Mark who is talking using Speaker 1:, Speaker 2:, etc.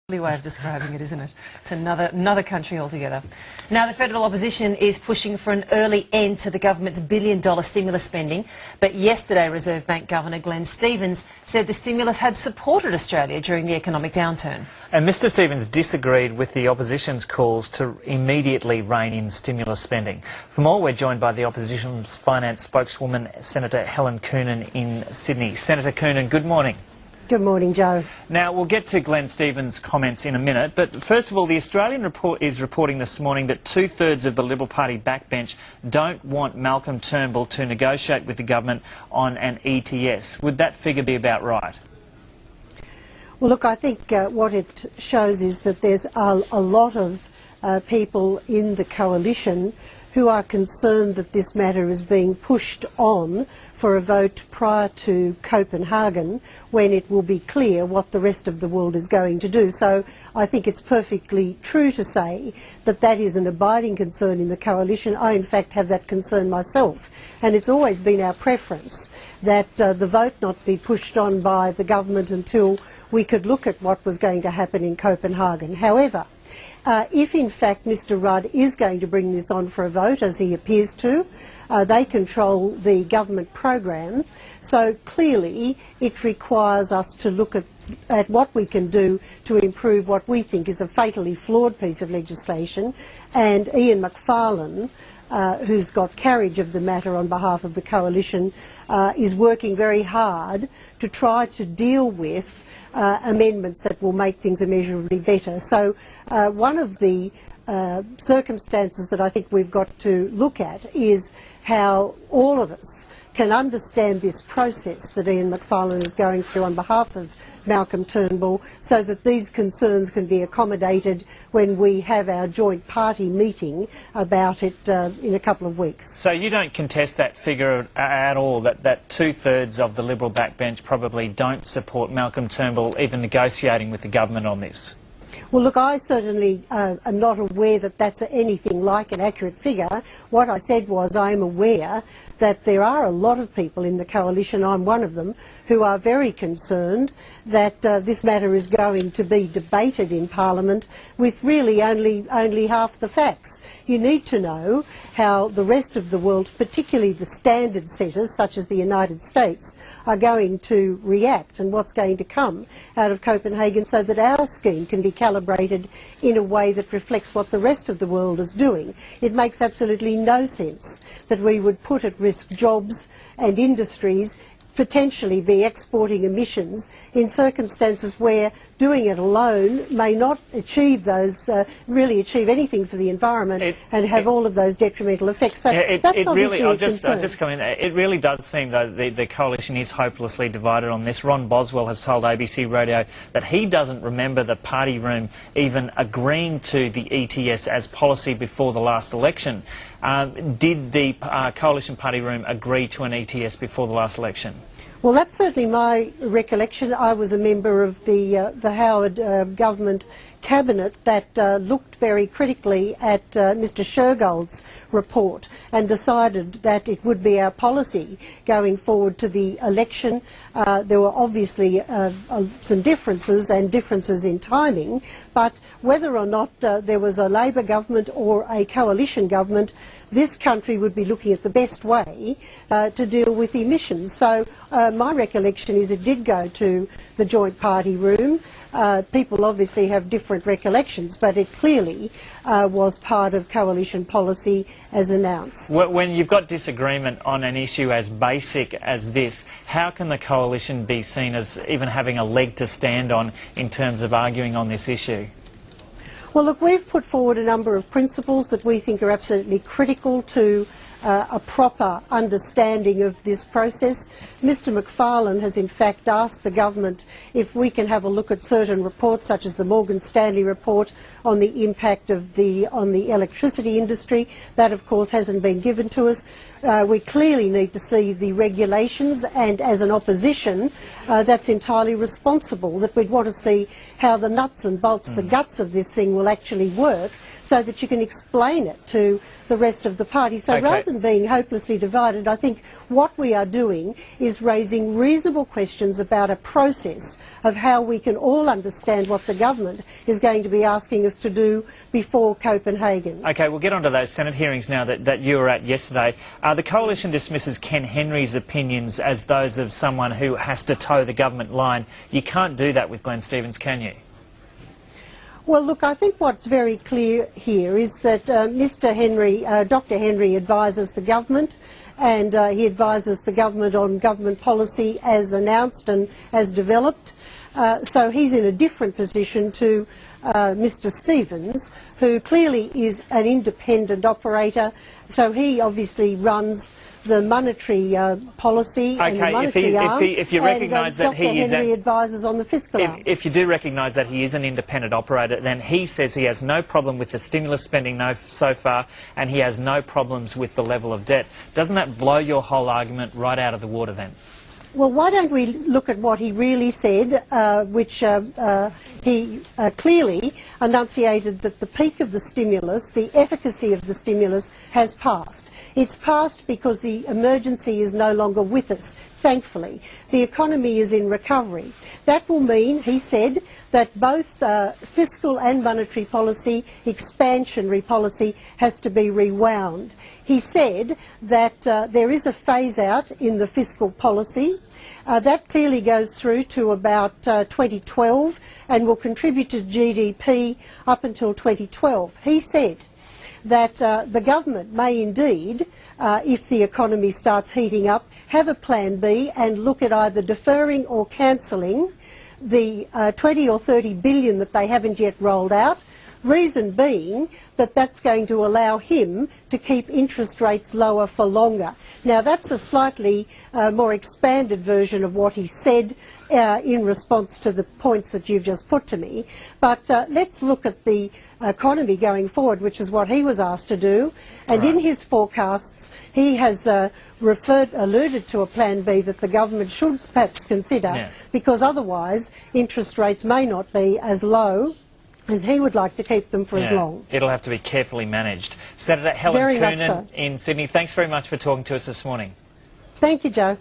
Speaker 1: Way of describing it, isn't it? It's another country altogether. Now, the federal opposition is pushing for an early end to the government's billion-dollar stimulus spending, but yesterday Reserve Bank Governor Glenn Stevens said the stimulus had supported Australia during the economic downturn.
Speaker 2: And Mr Stevens disagreed with the opposition's calls to immediately rein in stimulus spending. For more, we're joined by the opposition's finance spokeswoman, Senator Helen Coonan in Sydney. Senator Coonan, good morning.
Speaker 3: Good morning, Joe.
Speaker 2: Now, we'll get to Glenn Stevens' comments in a minute, but first of all, the Australian report is reporting this morning that two-thirds of the Liberal Party backbench don't want Malcolm Turnbull to negotiate with the government on an ETS. Would that figure be about right?
Speaker 3: Well, look, I think what it shows is that there's a lot of people in the coalition who are concerned that this matter is being pushed on for a vote prior to Copenhagen, when it will be clear what the rest of the world is going to do. So I think it's perfectly true to say that that is an abiding concern in the coalition. I, in fact, have that concern myself. And it's always been our preference that the vote not be pushed on by the government until we could look at what was going to happen in Copenhagen. However, if in fact Mr Rudd is going to bring this on for a vote, as he appears to, they control the government program, so clearly it requires us to look at what we can do to improve what we think is a fatally flawed piece of legislation. And Ian Macfarlane, who's got carriage of the matter on behalf of the coalition, is working very hard to try to deal with amendments that will make things immeasurably better. So one of the circumstances that I think we've got to look at is how all of us can understand this process that Ian Macfarlane is going through on behalf of Malcolm Turnbull, so that these concerns can be accommodated when we have our joint party meeting about it in a couple of weeks.
Speaker 2: So you don't contest that figure at all, that two-thirds of the Liberal backbench probably don't support Malcolm Turnbull even negotiating with the government on this?
Speaker 3: Well, look, I certainly am not aware that that's anything like an accurate figure. What I said was I am aware that there are a lot of people in the coalition, I'm one of them, who are very concerned that this matter is going to be debated in Parliament with really only half the facts. You need to know how the rest of the world, particularly the standard setters such as the United States, are going to react and what's going to come out of Copenhagen, so that our scheme can be calibrated in a way that reflects what the rest of the world is doing. It makes absolutely no sense that we would put at risk jobs and industries, potentially be exporting emissions in circumstances where doing it alone may not achieve those, really achieve anything for the environment and have all of those detrimental effects. So that's obviously a concern.
Speaker 2: I'll just come in. It really does seem, though, the coalition is hopelessly divided on this. Ron Boswell has told ABC Radio that he doesn't remember the party room even agreeing to the ETS as policy before the last election. Did the coalition party room agree to an ETS before the last election?
Speaker 3: Well, that's certainly my recollection. I was a member of the Howard government cabinet that looked very critically at Mr Shergold's report and decided that it would be our policy going forward to the election. There were obviously some differences in timing, but whether or not there was a Labor government or a coalition government, this country would be looking at the best way to deal with emissions. So my recollection is it did go to the joint party room. People obviously have different recollections, but it clearly was part of coalition policy as announced.
Speaker 2: When you've got disagreement on an issue as basic as this, how can the coalition be seen as even having a leg to stand on in terms of arguing on this issue?
Speaker 3: Well, look, we've put forward a number of principles that we think are absolutely critical to a proper understanding of this process. Mr Macfarlane has in fact asked the government if we can have a look at certain reports, such as the Morgan Stanley report on the impact of on the electricity industry. That, of course, hasn't been given to us. We clearly need to see the regulations, and as an opposition, that's entirely responsible, that we'd want to see how the nuts and bolts, the guts of this thing will actually work, so that you can explain it to the rest of the party. So rather than from being hopelessly divided. I think what we are doing is raising reasonable questions about a process of how we can all understand what the government is going to be asking us to do before Copenhagen.
Speaker 2: OK, we'll get on to those Senate hearings now that you were at yesterday. The Coalition dismisses Ken Henry's opinions as those of someone who has to toe the government line. You can't do that with Glenn Stevens, can you?
Speaker 3: Well, look, I think what's very clear here is that Mr. Henry, Dr. Henry advises the government, and he advises the government on government policy as announced and as developed. So he's in a different position to Mr. Stevens, who clearly is an independent operator. So he obviously runs the monetary policy and the monetary arm.
Speaker 2: If you recognise that he is,
Speaker 3: Dr. Henry advises on the fiscal arm.
Speaker 2: If you do recognise that he is an independent operator, then he says he has no problem with the stimulus spending so far, and he has no problems with the level of debt. Doesn't that blow your whole argument right out of the water then?
Speaker 3: Well, why don't we look at what he really said, which he clearly enunciated that the peak of the stimulus, the efficacy of the stimulus, has passed. It's passed because the emergency is no longer with us, thankfully. The economy is in recovery. That will mean, he said, that both fiscal and monetary policy, expansionary policy, has to be rewound. He said that there is a phase-out in the fiscal policy. That clearly goes through to about 2012 and will contribute to GDP up until 2012. He said that the government may indeed, if the economy starts heating up, have a plan B and look at either deferring or cancelling the 20 or 30 billion that they haven't yet rolled out. Reason being that that's going to allow him to keep interest rates lower for longer. Now, that's a slightly more expanded version of what he said in response to the points that you've just put to me. But let's look at the economy going forward, which is what he was asked to do. And in his forecasts, he has alluded to a plan B that the government should perhaps consider, because otherwise interest rates may not be as low as he would like to keep them for as long.
Speaker 2: It'll have to be carefully managed. Senator Helen Coonan in Sydney, thanks very much for talking to us this morning.
Speaker 3: Thank you, Joe.